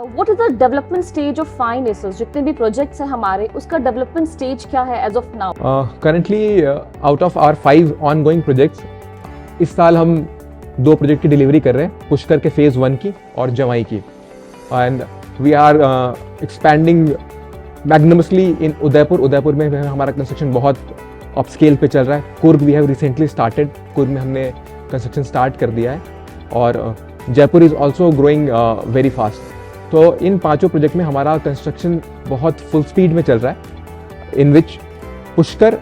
What is the development stage of Fine Aces? जितने भी projects हैं हमारे, उसका development stage क्या है as of now? Currently, out of our 5 ongoing projects, इस साल हम 2 प्रोजेक्ट की डिलीवरी कर रहे हैं, पुष्कर के फेज़ 1 की और जवाई की. And we are expanding magnanimously in Udaipur. Udaipur में हमारा कंस्ट्रक्शन बहुत अपस्केल पे चल रहा है. Coorg we have recently started. Coorg में हमने कंस्ट्रक्शन स्टार्ट कर दिया है और Jaipur is also growing very fast. तो इन 5 प्रोजेक्ट में हमारा कंस्ट्रक्शन बहुत फुल स्पीड में चल रहा है, इन विच Pushkar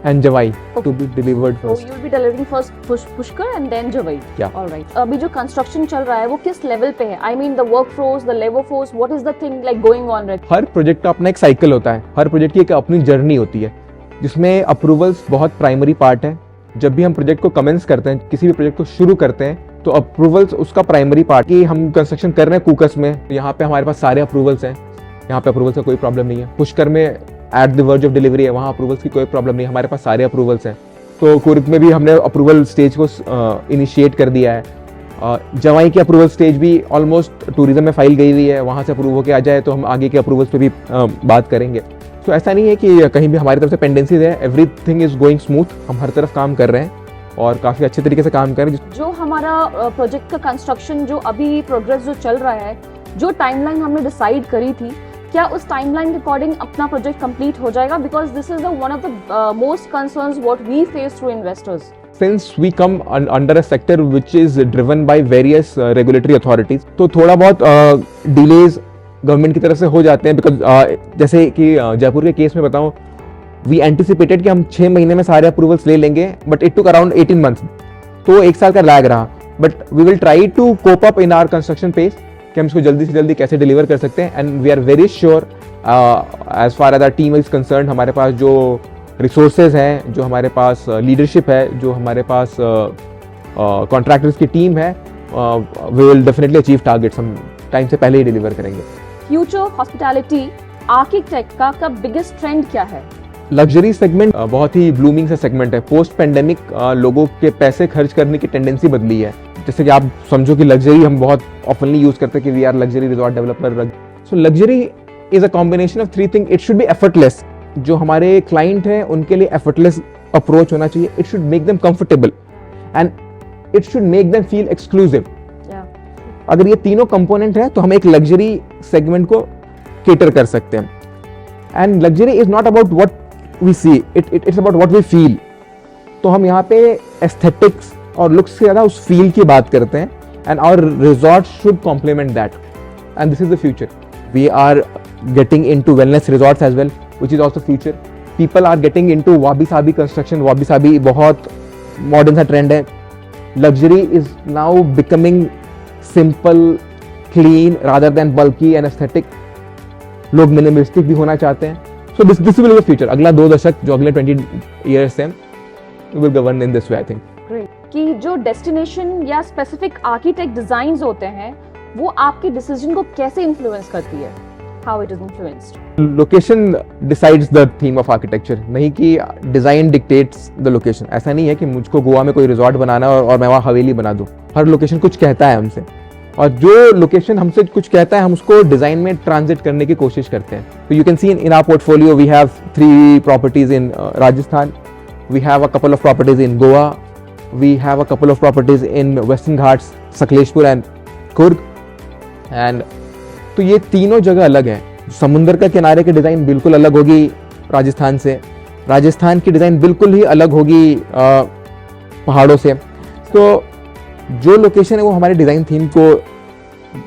and Javai to be delivered first. So you will be delivering first Pushkar and then Javai. Yeah. All right. अभी जो construction चल रहा है वो किस level पे है? I mean the workforce, the labor force, what is the thing like going on right? Her project का अपना एक साइकिल होता है, हर प्रोजेक्ट की एक अपनी जर्नी होती है, जिसमें अप्रूवल्स बहुत प्राइमरी पार्ट है. जब भी हम प्रोजेक्ट को कमेंस करते हैं, किसी भी प्रोजेक्ट को शुरू करते हैं, तो अप्रूवल्स उसका प्राइमरी पार्ट. कि हम कंस्ट्रक्शन कर रहे हैं कूकस में, यहाँ पे हमारे पास सारे अप्रूवल्स हैं, यहाँ पे अप्रूवल्स का कोई प्रॉब्लम नहीं है. पुष्कर में at the verge of delivery है, वहाँ अप्रूवल्स की कोई प्रॉब्लम नहीं है, हमारे पास सारे अप्रूवल्स हैं. तो कुर्ग में भी हमने अप्रूवल स्टेज को इनिशिएट कर दिया है. जवाई की अप्रूवल स्टेज भी ऑलमोस्ट टूरिज्म में फाइल गई हुई है, वहाँ से अप्रूव होकर आ जाए तो हम आगे के अप्रूवल्स पे भी बात करेंगे. तो ऐसा नहीं है कि कहीं भी हमारी तरफ से पेंडेंसीज है. Everything is going smooth. हम हर तरफ काम कर रहे हैं और काफ़ी अच्छे तरीके से काम कर रहे हैं. जो हमारा प्रोजेक्ट का कंस्ट्रक्शन जो अभी प्रोग्रेस जो चल रहा है, जो टाइमलाइन हमने डिसाइड करी थी, क्या उस टाइमलाइन के अकॉर्डिंग अपना प्रोजेक्ट कंप्लीट हो जाएगा? Because this is one of the most concerns what we face through investors. Since we come under a sector which is driven by various regulatory authorities, तो थोड़ा बहुत delays गवर्नमेंट की तरफ से हो जाते हैं. बिकॉज जैसे कि जयपुर के केस में बताऊं, वी एंटिसिपेटेड कि हम 6 महीने में सारे अप्रूवल्स ले लेंगे, but it took around 18 months. तो 1 साल का लैग रहा. But we will try to cope up in our construction pace कि हम इसको जल्दी से जल्दी कैसे डिलीवर कर सकते हैं. And we are very sure as far as our team is concern, हमारे पास जो रिसोर्सेज हैं, जो हमारे पास लीडरशिप है, जो हमारे पास कॉन्ट्रैक्टर्स की टीम है, we will definitely achieve targets. हम टाइम से पहले ही डिलीवर करेंगे. फ्यूचर हॉस्पिटैलिटी आर्किटेक्ट का बिगेस्ट ट्रेंड क्या है? लग्जरी सेगमेंट बहुत ही ब्लूमिंग सा सेगमेंट है. पोस्ट पेंडेमिक लोगों के पैसे खर्च करने की टेंडेंसी बदली है. जैसे कि आप समझो कि लग्जरी हम बहुत ऑफनली यूज करते हैं कि we are luxury resort developer. So luxury is a combination of 3 thing. It should be effortless. जो हमारे क्लाइंट हैं उनके लिए एफर्टलेस अप्रोच होना चाहिए. It should make them comfortable and it should make them feel exclusive. अगर ये तीनों कंपोनेंट है तो हम एक लग्जरी सेगमेंट को केटर कर सकते हैं. And luxury is not about what we see, it's about what we feel. तो हम यहाँ पे एस्थेटिक्स और लुक्स से ज़्यादा उस फील की बात करते हैं. And our resort should complement that. And this is the future. We are getting into wellness resorts as well, which is also future. People are getting into wabi sabi construction. Wabi sabi बहुत modern सा trend है. Luxury is now becoming simple, clean rather than bulky and aesthetic. लोग minimalistic भी होना चाहते हैं. So this will be the future. अगला 2 दशक जो अगले 20 years हैं, will govern in this way, I think. Great. कि जो डेस्टिनेशन या स्पेसिफिक आर्किटेक्ट डिजाइन्स होते हैं, वो आपके डिसीजन को कैसे इन्फ्लुएंस करती है? How it is influenced? Location decides the theme of architecture. नहीं कि design dictates the location. ऐसा नहीं है कि मुझको गोवा में कोई रिजॉर्ट बनाना और मैं वहाँ हवेली बना दूँ. हर लोकेशन कुछ कहता है हमसे, और जो लोकेशन हमसे कुछ कहता है हम उसको डिजाइन में ट्रांजिट करने की कोशिश करते हैं. तो you can see in our portfolio we have 3 properties in Rajasthan, we have a couple of properties in Goa, we have a couple of properties in western Ghats, Sakleshpur and Coorg. And तो ये तीनों जगह अलग है. समुंदर का किनारे की डिज़ाइन बिल्कुल अलग होगी राजस्थान से, राजस्थान की डिज़ाइन बिल्कुल ही अलग होगी पहाड़ों से. तो जो लोकेशन है वो हमारे डिज़ाइन थीम को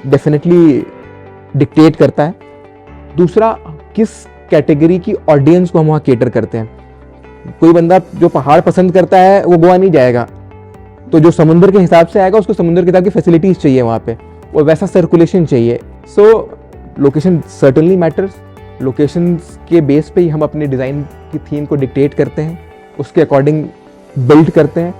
डेफिनेटली डिक्टेट करता है. दूसरा, किस कैटेगरी की ऑडियंस को हम वहाँ केटर करते हैं. कोई बंदा जो पहाड़ पसंद करता है वो गोवा नहीं जाएगा, तो जो समुंदर के हिसाब से आएगा उसको समुंदर के हिसाब की फैसिलिटीज़ चाहिए वहाँ पे, वो वैसा सर्कुलेशन चाहिए. सो लोकेशन सर्टनली मैटर्स. लोकेशन के बेस पे ही हम अपने डिज़ाइन की थीम को डिक्टेट करते हैं, उसके अकॉर्डिंग बिल्ड करते हैं.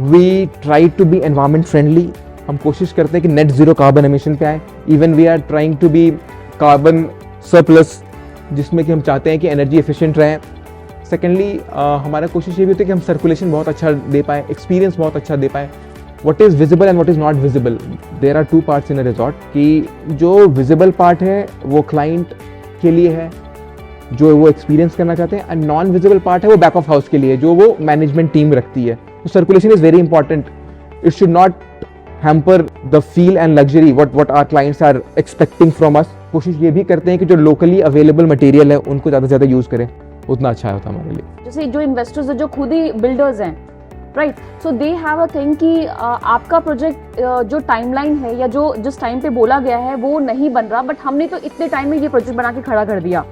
We try to be environment friendly. हम कोशिश करते हैं कि नेट ज़ीरो कार्बन एमिशन पे आए. Even we are trying to be carbon surplus, जिसमें कि हम चाहते हैं कि एनर्जी एफिशिएंट रहें. सेकेंडली हमारा कोशिश ये भी होती है कि हम सर्कुलेशन बहुत अच्छा दे पाएँ, एक्सपीरियंस बहुत अच्छा दे पाएँ. what is visible and what is not visible. There are two parts in a resort कि जो visible part है वो client के लिए है जो वो experience करना चाहते हैं, and non visible part है वो back of house के लिए जो वो management team रखती है. So circulation is very important. It should not hamper the feel and luxury what our clients are expecting from us. कोशिश ये भी करते हैं कि जो locally available material है उनको ज़्यादा से ज़्यादा यूज़ करें, उतना अच्छा होता हमारे लिए. जैसे जो इन्वेस्टर्स है जो खुद ही बिल्डर्स हैं, right, so they have a thing कि आपका प्रोजेक्ट जो टाइमलाइन है या जो जिस टाइम पे बोला गया है वो नहीं बन रहा, बट हमने तो इतने टाइम में ये प्रोजेक्ट बना के खड़ा कर दिया.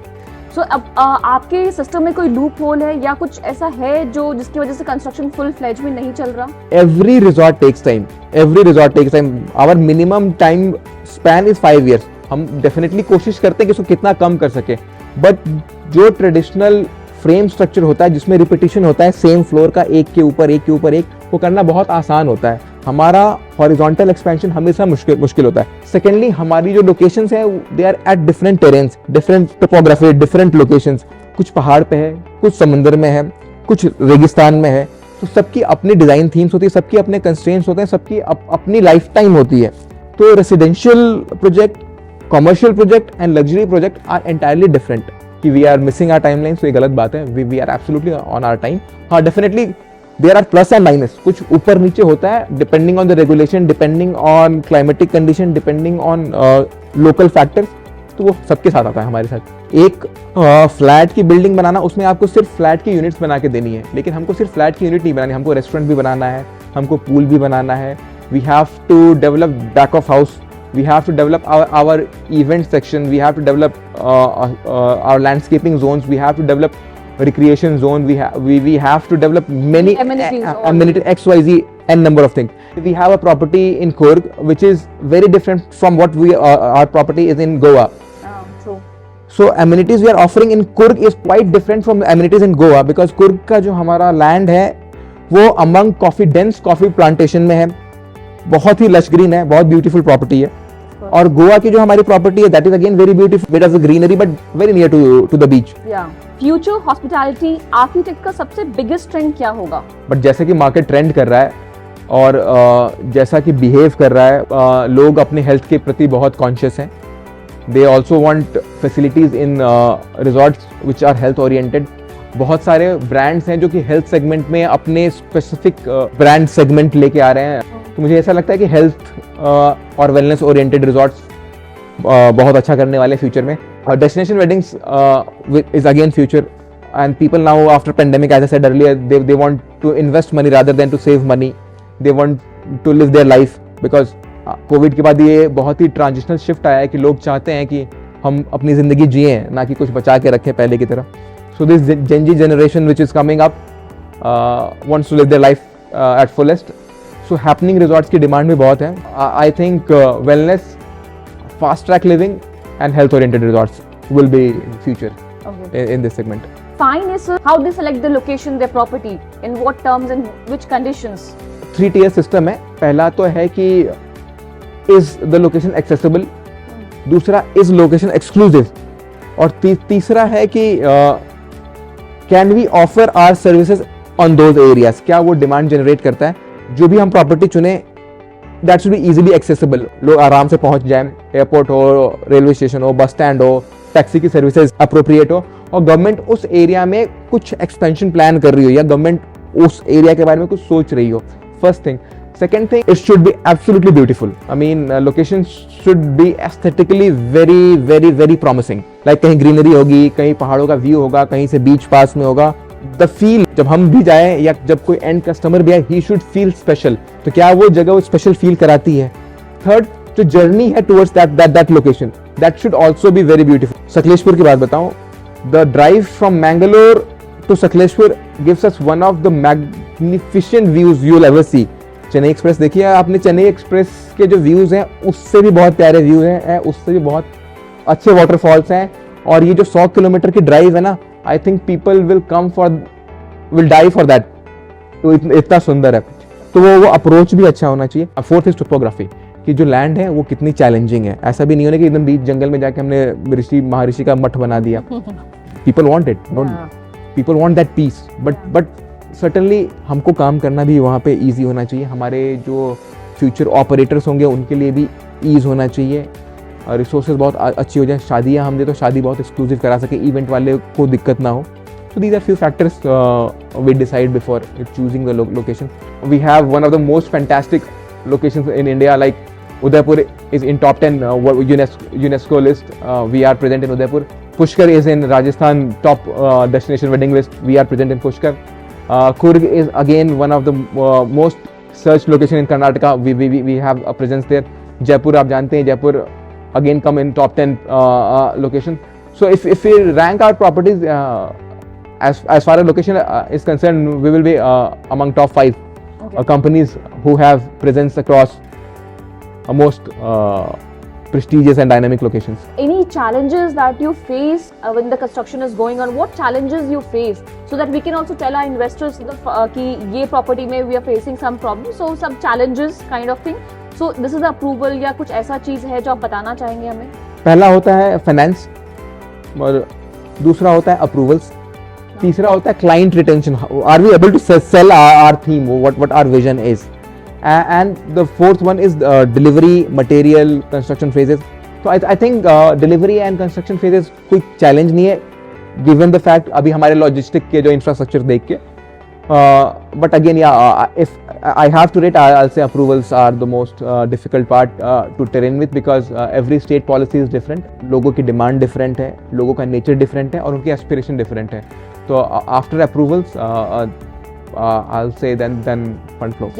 सो अब आपके सिस्टम में कोई लूप होल है या कुछ ऐसा है जो जिसकी वजह से कंस्ट्रक्शन फुल फ्लेज में नहीं चल रहा? Every resort takes time. Every resort takes time. Our minimum time span is 5 years. हम डेफिनेटली कोशिश करते हैं कि इसको कितना कम कर सके, बट जो ट्रेडिशनल फ्रेम स्ट्रक्चर होता है जिसमें रिपीटिशन होता है सेम फ्लोर का एक के ऊपर एक, वो करना बहुत आसान होता है. हमारा हॉरिजॉन्टल एक्सपेंशन हमेशा मुश्किल होता है. सेकेंडली हमारी जो लोकेशंस हैं they are at different terrains, different topography, different locations. कुछ पहाड़ पे है, कुछ समुंदर में है, कुछ रेगिस्तान में है. तो सबकी अपनी डिजाइन थीम्स होती है, सबकी अपने कंस्ट्रेंट्स होते हैं, सबकी अपनी लाइफ टाइम होती है. तो residential project, commercial project and luxury project are entirely different. कि we are missing our timeline, तो ये गलत बात है. We are absolutely on our time. हाँ, definitely there are plus and minus, कुछ ऊपर नीचे होता है depending on the regulation, depending on climatic condition, depending on local factors. तो वो सबके साथ आता है हमारे साथ. एक फ्लैट की बिल्डिंग बनाना, उसमें आपको सिर्फ फ्लैट की यूनिट्स बना के देनी है, लेकिन हमको सिर्फ फ्लैट की यूनिट नहीं बनानी, हमको रेस्टोरेंट भी बनाना है, हमको पूल भी बनाना है. We have to develop back of house, we have to develop our event section, we have to develop our landscaping zones, we have to develop recreation zone, we have to develop many amenities, XYZ n number of things. We have a property in Coorg which is very different from what our property is in Goa. True. So amenities we are offering in Coorg is quite different from amenities in Goa, because Coorg का जो हमारा land है वो among coffee dense coffee plantation में है, बहुत ही lush green है, बहुत ब्यूटीफुल प्रॉपर्टी है. और गोवा की जो हमारी प्रॉपर्टी है that is again very beautiful, bit of the greenery but very near to the beach. Future hospitality architect का सबसे बिगेस्ट ट्रेंड क्या होगा? बट जैसे कि मार्केट ट्रेंड कर रहा है और जैसा कि बिहेव कर रहा है, लोग अपने हेल्थ के प्रति बहुत कॉन्शियस हैं. They also want facilities in resorts which are health oriented. बहुत सारे ब्रांड्स हैं जो कि हेल्थ सेगमेंट में अपने स्पेसिफिक ब्रांड सेगमेंट लेके आ रहे हैं. तो मुझे ऐसा लगता है कि हेल्थ और वेलनेस ओरिएंटेड रिजॉर्ट्स बहुत अच्छा करने वाले फ्यूचर में. Destination weddings is again future, and people now after pandemic, as I said earlier, they want to invest money rather than to save money. They want to live their life, because covid के बाद ये बहुत ही transitional shift आया है कि लोग चाहते हैं कि हम अपनी ज़िंदगी जिए, ना कि कुछ बचा के रखें पहले की तरह. So this gen Z generation which is coming up wants to live their life at fullest. So happening resorts की डिमांड भी बहुत है. I think wellness, fast track living and health oriented resorts will be future in this segment. Fine is how they select the location, their property, in what terms and which conditions? 3-tier system है. पहला तो है कि is the location accessible, दूसरा is location exclusive, और तीसरा है कि can we offer our services on those areas. क्या वो डिमांड जनरेट करता है. जो भी हम प्रॉपर्टी चुने that should be easily accessible, लोग आराम से पहुंच जाएं. एयरपोर्ट हो, रेलवे स्टेशन हो, बस स्टैंड हो, टैक्सी की सर्विसेज अप्रोप्रिएट हो, और गवर्नमेंट उस एरिया में कुछ एक्सपेंशन प्लान कर रही हो या गवर्नमेंट उस एरिया के बारे में कुछ सोच रही हो. First thing. Second thing, it should be absolutely beautiful. I mean location should be aesthetically very very very promising. Like कहीं ग्रीनरी होगी, कहीं पहाड़ों का व्यू होगा, कहीं से बीच पास में होगा. द फील, जब हम भी जाएं या जब कोई एंड कस्टमर भी आए, ही शुड फील स्पेशल. तो क्या वो जगह वो स्पेशल फील कराती है. थर्ड, जो जर्नी है towards that location, that should also be very beautiful. Sakleshpur की बात बताऊं, the drive from Mangalore to Sakleshpur gives us one of the magnificent views you will ever see. Chennai Express देखिए आपने, चेन्नई एक्सप्रेस के जो व्यूज हैं उससे भी बहुत प्यारे व्यू हैं, उससे भी बहुत अच्छे वाटरफॉल्स हैं. और ये जो 100 किलोमीटर की ड्राइव है ना, I think people will die for that. तो इतना सुंदर है. तो वो अप्रोच भी अच्छा होना चाहिए. फोर्थ इज टोपोग्राफी, कि जो लैंड है वो कितनी चैलेंजिंग है. ऐसा भी नहीं होना कि एकदम बीच जंगल में जाके हमने ऋषि महर्षि का मठ बना दिया. People want it, people want that peace, but certainly हमको काम करना भी वहाँ पे ईजी होना चाहिए, हमारे जो फ्यूचर ऑपरेटर्स होंगे उनके लिए भी ईज होना चाहिए, रिसोर्सेज बहुत अच्छी हो जाए, शादियाँ हम दे तो शादी बहुत एक्सक्लूसिव करा सके, इवेंट वाले को दिक्कत ना हो. So these are few factors we decide before choosing the location. We have one of the most fantastic locations in India, like Udaipur is in top 10 UNESCO list. We are present in Udaipur. Pushkar is in Rajasthan top destination wedding list. We are present in Pushkar. Coorg is again one of the most searched location in Karnataka. We have a presence there. Jaipur, आप जानते हैं, Jaipur again come in top 10 location. So if we rank our properties as far as location is concerned, we will be among top 5 companies who have presence across most prestigious and dynamic locations. Any challenges that you face when the construction is going on? What challenges you face, so that we can also tell our investors कि ये property में we are facing some problems, so some challenges kind of thing. So this is the approval या कुछ ऐसा चीज है जो आप बताना चाहेंगे हमें? पहला होता है फाइनेंस, और दूसरा होता है अप्रूवल्स, तीसरा होता है client retention. Are we able to sell our theme, what our vision is, and the fourth one is delivery, material, construction phases. तो I think delivery and construction phases कोई चैलेंज नहीं है, गिवन द फैक्ट अभी हमारे logistic के जो infrastructure देख के. But again, if I have to rate, I'll say approvals are the most difficult part to terrain with, because every state policy is different. लोगों की demand different है, लोगों का nature different है, और उनकी aspiration different है. So after approvals, I'll say then fund flow.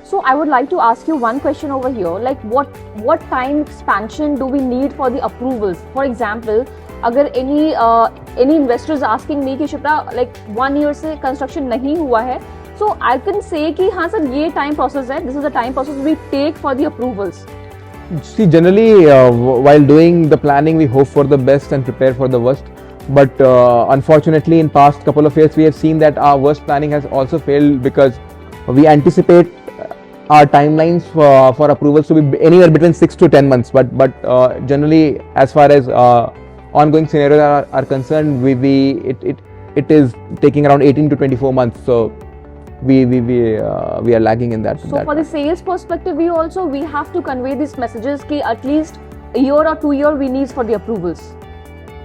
So I would like to ask you one question over here. Like what time expansion do we need for the approvals? For example, अगर any investors asking me कि Shipra like 1 year से construction नहीं हुआ है, so I can say कि हाँ sir ये time process है, this is the time process we take for the approvals. See, generally while doing the planning, we hope for the best and prepare for the worst. But unfortunately, in past couple of years, we have seen that our worst planning has also failed, because we anticipate our timelines for approvals to be anywhere between 6 to 10 months. But generally, as far as ongoing scenarios are concerned, it is taking around 18 to 24 months. So we are lagging in that. So for the sales perspective, we have to convey these messages कि at least a year or 2 years we need for the approvals.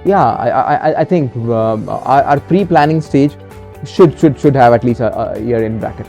Yeah, I think our pre-planning stage should have at least a year in bracket.